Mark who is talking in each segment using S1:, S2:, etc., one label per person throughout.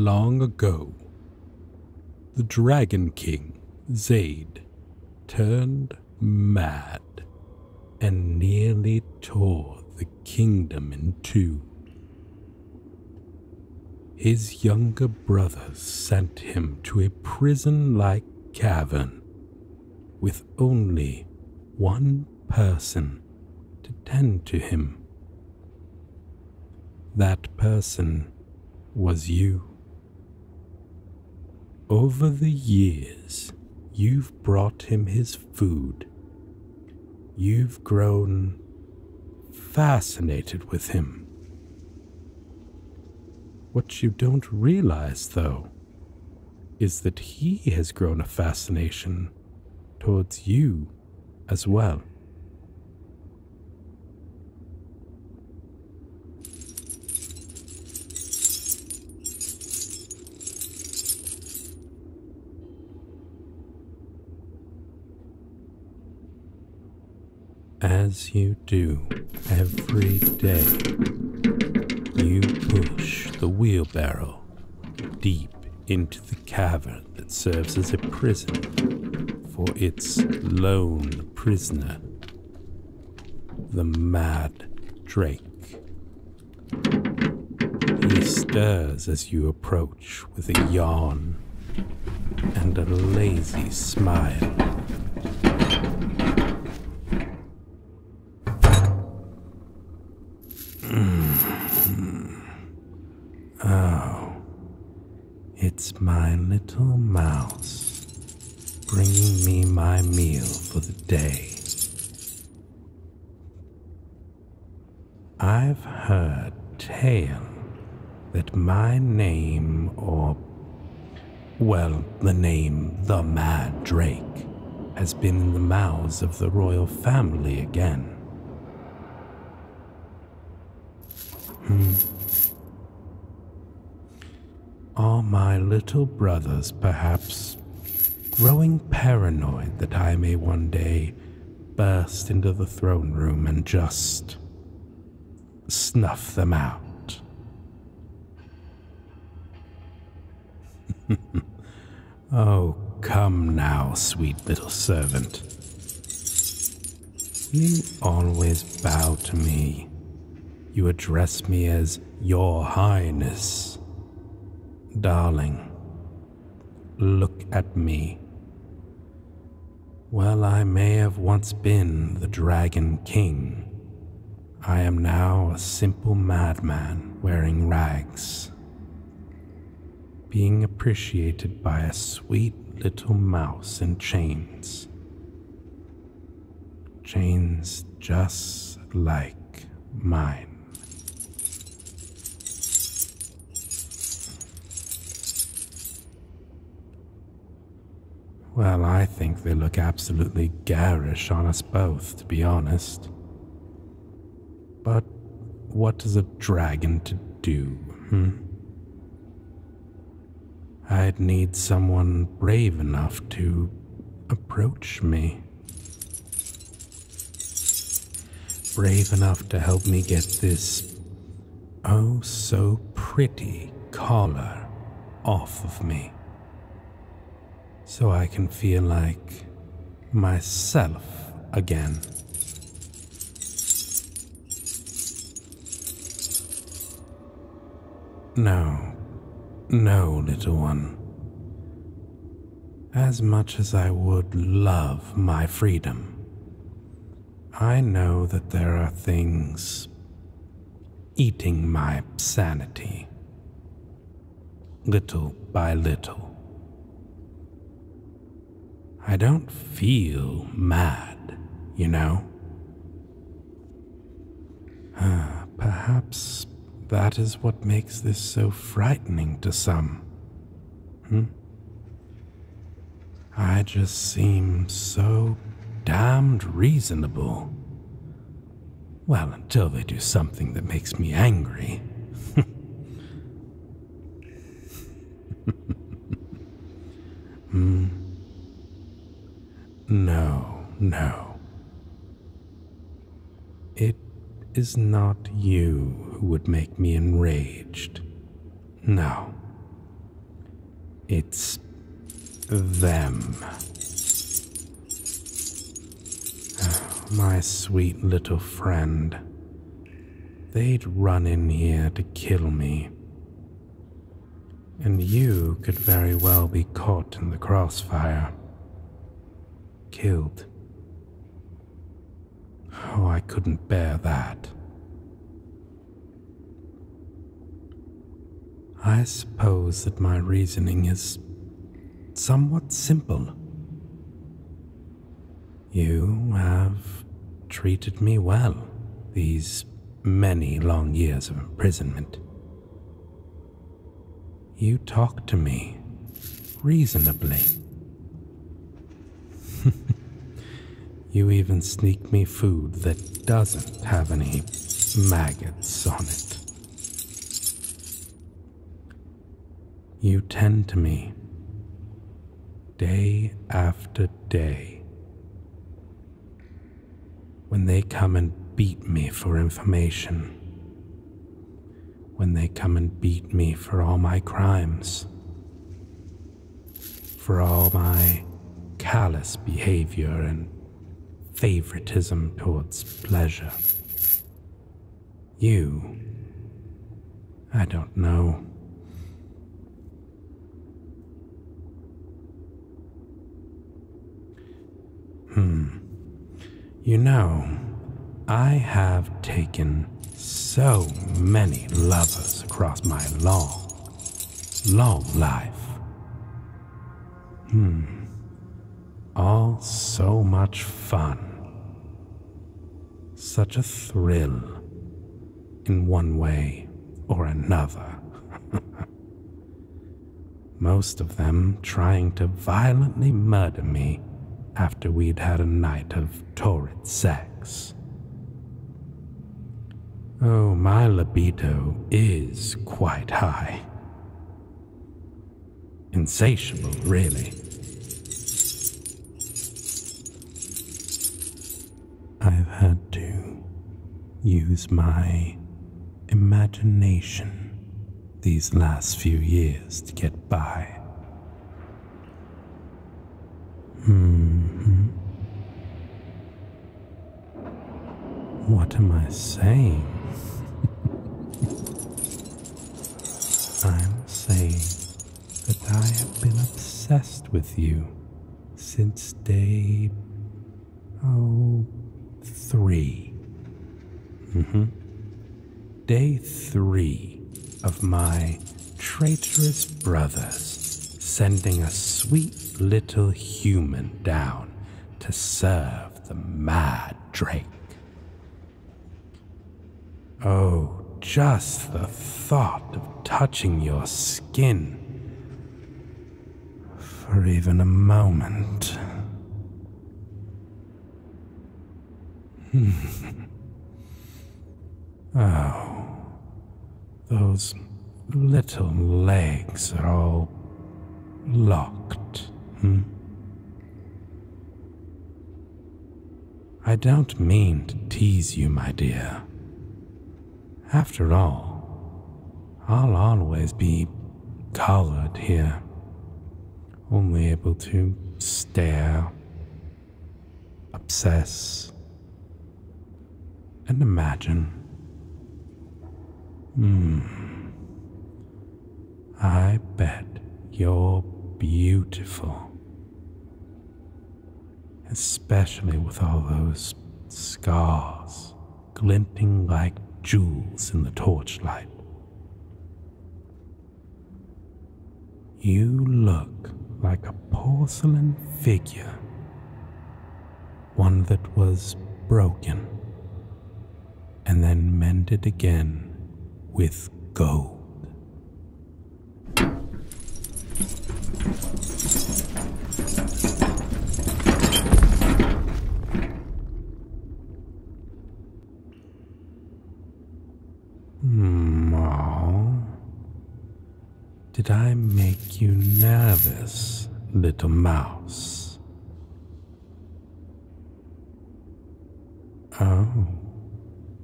S1: long ago, the Dragon King, Xayd, turned mad and nearly tore the kingdom in two. His younger brothers sent him to a prison-like cavern with only one person to tend to him. That person was you. Over the years, you've brought him his food. You've grown fascinated with him. What you don't realize, though, is that he has grown a fascination towards you as well. As you do every day, you push the wheelbarrow deep into the cavern that serves as a prison for its lone prisoner, the Mad Drake. He stirs as you approach with a yawn and a lazy smile. Oh, it's my little mouse bringing me my meal for the day. I've heard tale that my name, the name the Mad Drake, has been in the mouths of the royal family again. Are my little brothers perhaps growing paranoid that I may one day burst into the throne room and just snuff them out? Oh, come now, sweet little servant. You always bow to me. You address me as Your Highness. Darling, look at me. Well, I may have once been the Dragon King. I am now a simple madman wearing rags, being appreciated by a sweet little mouse in chains. Chains just like mine. Well, I think they look absolutely garish on us both, to be honest. But what does a dragon to do, I'd need someone brave enough to approach me. Brave enough to help me get this oh so pretty collar off of me, so I can feel like myself again. No, little one. As much as I would love my freedom, I know that there are things eating my sanity, little by little. I don't feel mad, you know. Perhaps that is what makes this so frightening to some. I just seem so damned reasonable. Well, until they do something that makes me angry. No. It is not you who would make me enraged. No, It's them. My sweet little friend. They'd run in here to kill me. And you could very well be caught in the crossfire. Killed. Oh, I couldn't bear that. I suppose that my reasoning is somewhat simple. You have treated me well these many long years of imprisonment. You talk to me reasonably. You even sneak me food that doesn't have any maggots on it. You tend to me day after day. When they come and beat me for information, when they come and beat me for all my crimes, for all my callous behavior and favoritism towards pleasure. You, I don't know. You know, I have taken so many lovers across my long life. All so much fun. Such a thrill, in one way or another. Most of them trying to violently murder me after we'd had a night of torrid sex. Oh, my libido is quite high. Insatiable, really. I've had to use my imagination these last few years to get by. What am I saying? I'm saying that I have been obsessed with you since day 3. Day 3 of my traitorous brothers sending a sweet little human down to serve the mad Drake. Oh, just the thought of touching your skin for even a moment. Oh, those little legs are all locked. I don't mean to tease you, my dear. After all, I'll always be collared here, only able to stare, obsess, and imagine. I bet you're beautiful, especially with all those scars glinting like jewels in the torchlight. You look like a porcelain figure, one that was broken and then mended again with gold. Did I make you nervous, little mouse? Oh,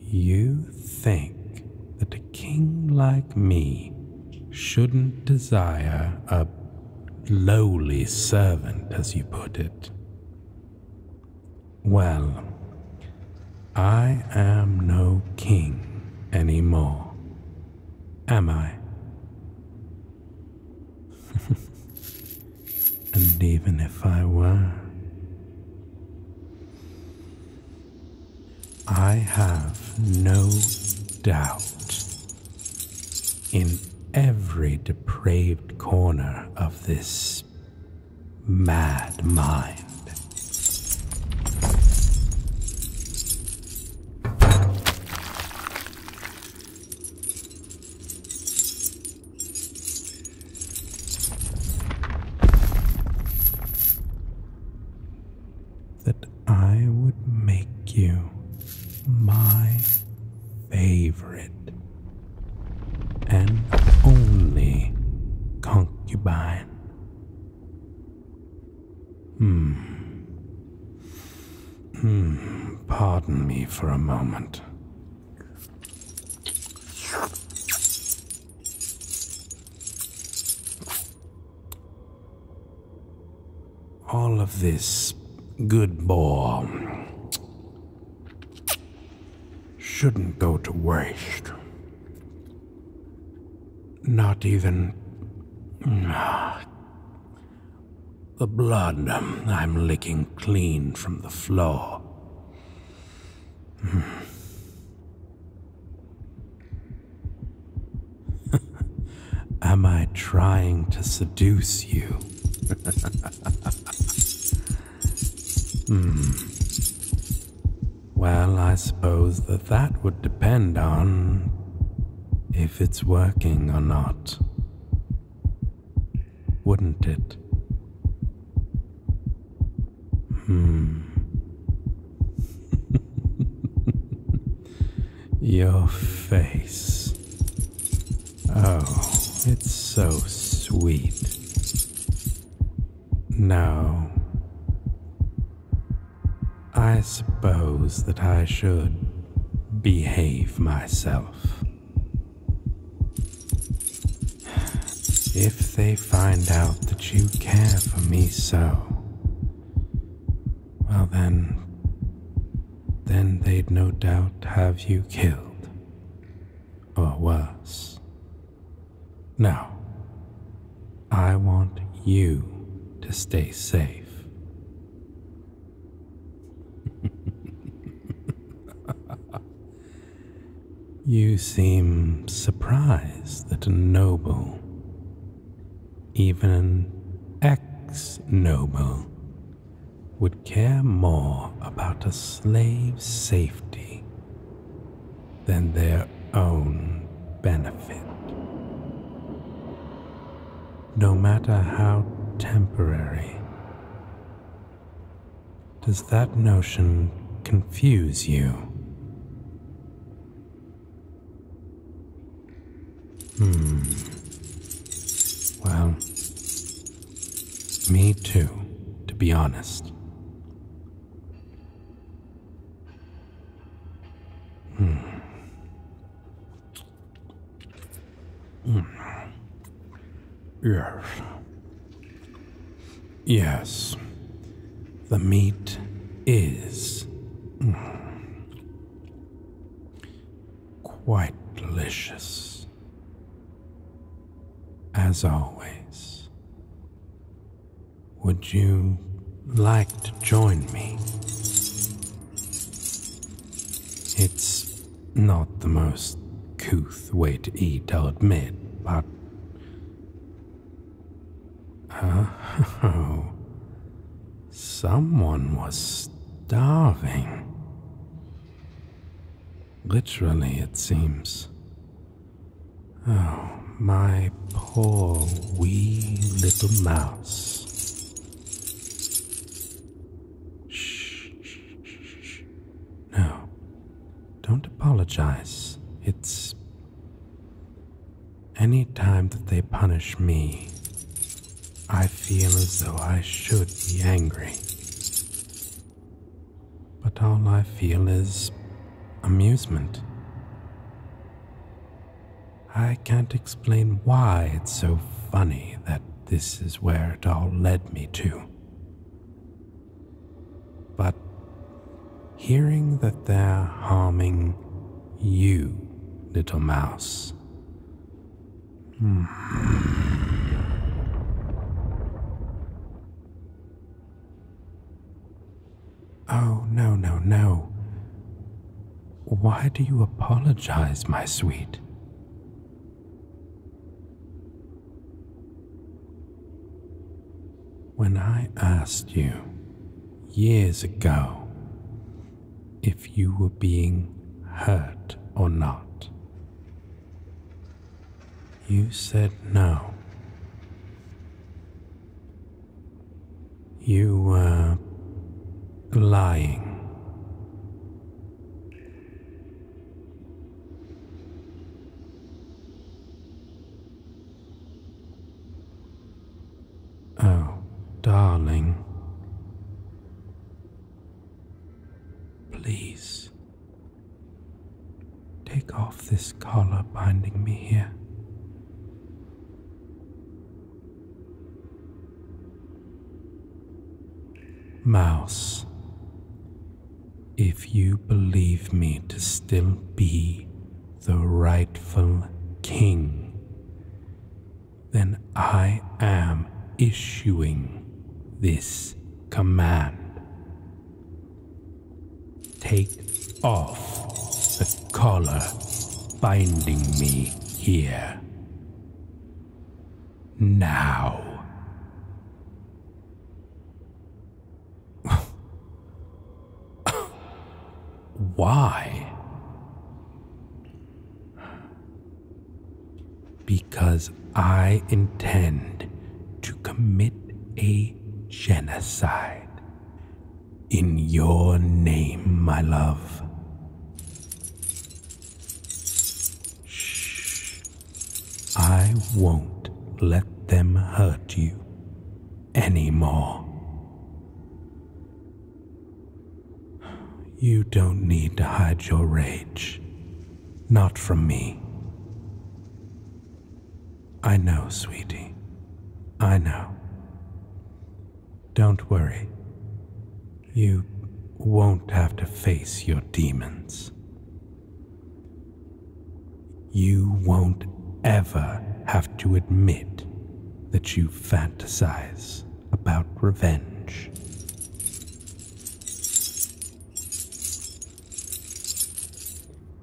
S1: you think that a king like me shouldn't desire a lowly servant, as you put it. Well, I am no king anymore, am I? And even if I were, I have no doubt in every depraved corner of this mad mind that I would make you my favorite and only concubine. Pardon me for a moment. All of this good boar shouldn't go to waste. Not even the blood I'm licking clean from the floor. Am I trying to seduce you? Well, I suppose that would depend on if it's working or not. Wouldn't it? Your face. Oh, it's so sweet. No. I suppose that I should behave myself. If they find out that you care for me so, well then they'd no doubt have you killed. Or worse. No. I want you to stay safe. You seem surprised that a noble, even an ex-noble, would care more about a slave's safety than their own benefit. No matter how temporary. Does that notion confuse you? Well, me too, to be honest. Yes. Yes. The meat is quite delicious. As always. Would you like to join me? It's not the most couth way to eat, I'll admit, but... Oh, someone was starving. Literally, it seems. Oh, my poor wee little mouse. Shh, shh, shh, shh. No, don't apologize. It's... any time that they punish me, I feel as though I should be angry. But all I feel is amusement. I can't explain why it's so funny that this is where it all led me to. But hearing that they're harming you, little mouse. Oh, no, no, no. Why do you apologize, my sweet? When I asked you years ago if you were being hurt or not, you said no. You were lying. Oh, darling. Please, take off this collar binding me here. Mouse, if you believe me to still be the rightful king, then I am issuing this command. Take off the collar binding me here. Now. Why? Because I intend to commit a genocide in your name, my love. Shh. I won't let them hurt you anymore. You don't need to hide your rage. Not from me. I know, sweetie. I know. Don't worry. You won't have to face your demons. You won't ever have to admit that you fantasize about revenge.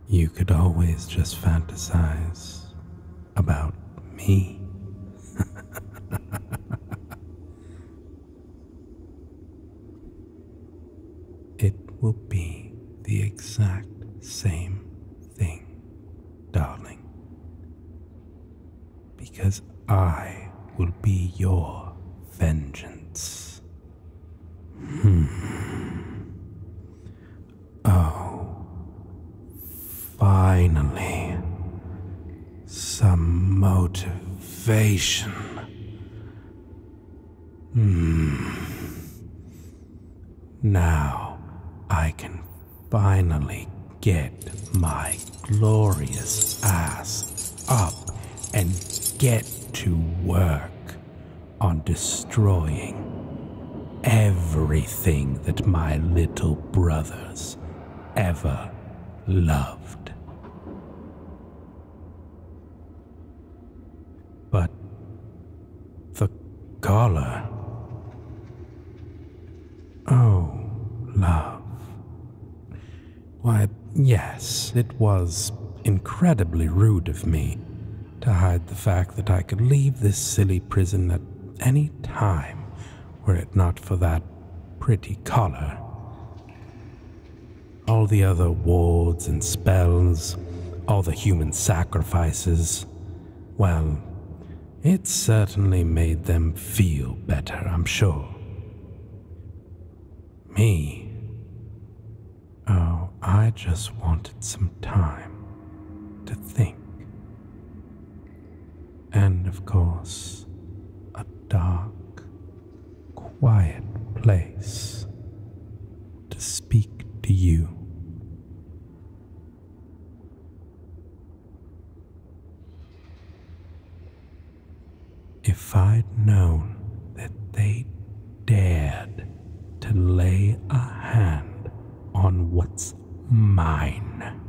S1: You could always just fantasize about me. It will be the exact same thing, darling. Because I will be your vengeance. Oh, finally, some motivation. Now I can finally get my glorious ass up and get to work on destroying everything that my little brothers ever loved. But the collar. Oh, love. Why, yes, it was incredibly rude of me to hide the fact that I could leave this silly prison at any time were it not for that pretty collar. All the other wards and spells, all the human sacrifices, well, it certainly made them feel better, I'm sure. Me? Oh, I just wanted some time to think. And of course, a dark, quiet place to speak to you. If If I'd known that they dared to lay a hand on what's mine,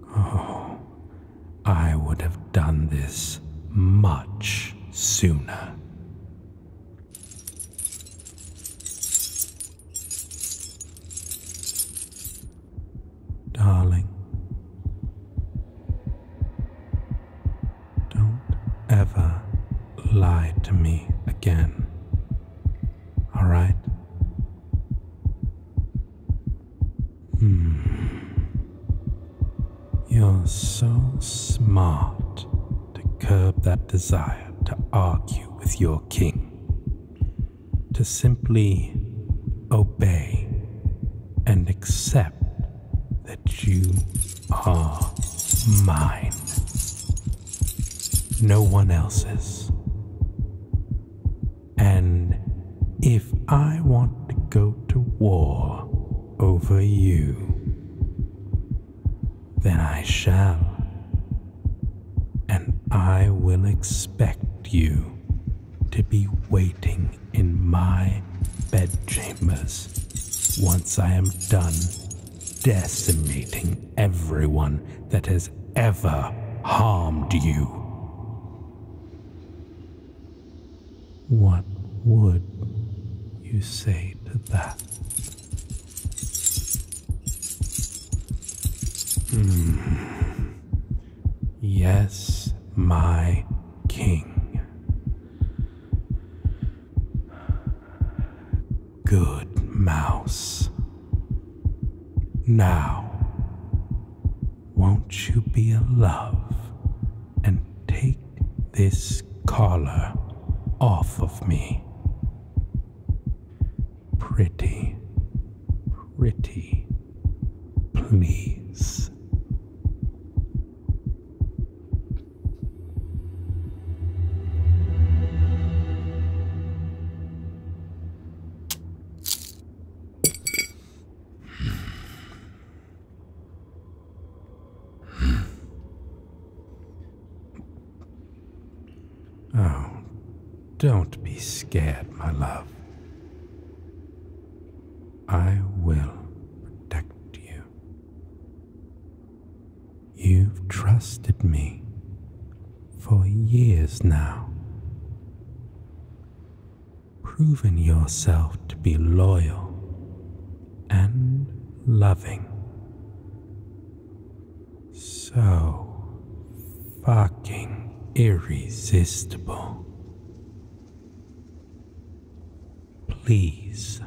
S1: oh, I would have done this much sooner. Darling, don't ever lie to me again, all right? You're so smart to curb that desire to argue with your king, to simply obey and accept that you are mine, no one else's. And if I want to go to war over you, then I shall, and I will expect you to be waiting in my bedchambers once I am done decimating everyone that has ever harmed you. What would you say to that? Yes, my king. Good mouse. Now, won't you be a love and take this collar off of me? Pretty, please. Oh, don't be scared, my love. I will protect you. You've trusted me for years now, proven yourself to be loyal and loving. So fucking irresistible. Please,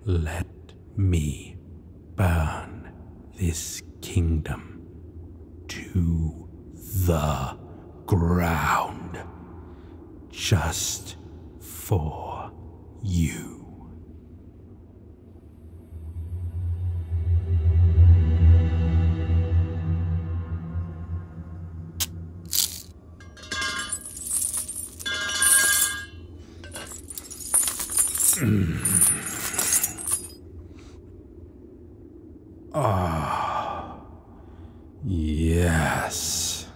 S1: let me burn this kingdom to the ground just for you. Ah, yes.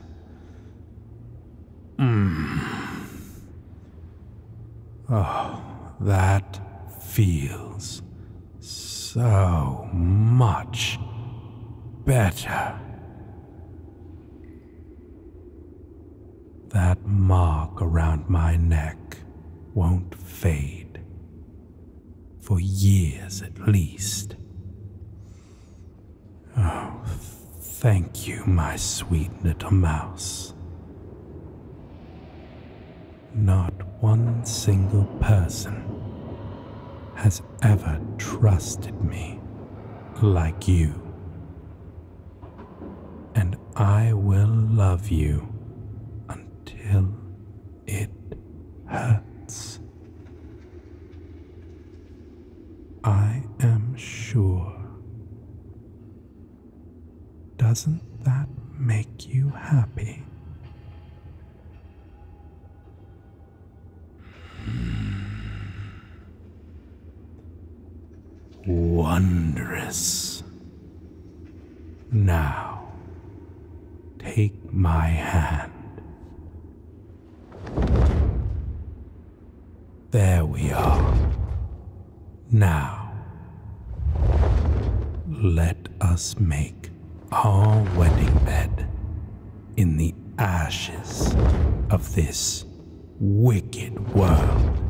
S1: Oh, that feels so much better. That mark around my neck won't fade. For years at least. Oh, thank you, my sweet little mouse. Not one single person has ever trusted me like you. And I will love you until it hurts. I am sure. Doesn't that make you happy? Wondrous. Now, take my hand. There we are. Now, let us make our wedding bed in the ashes of this wicked world.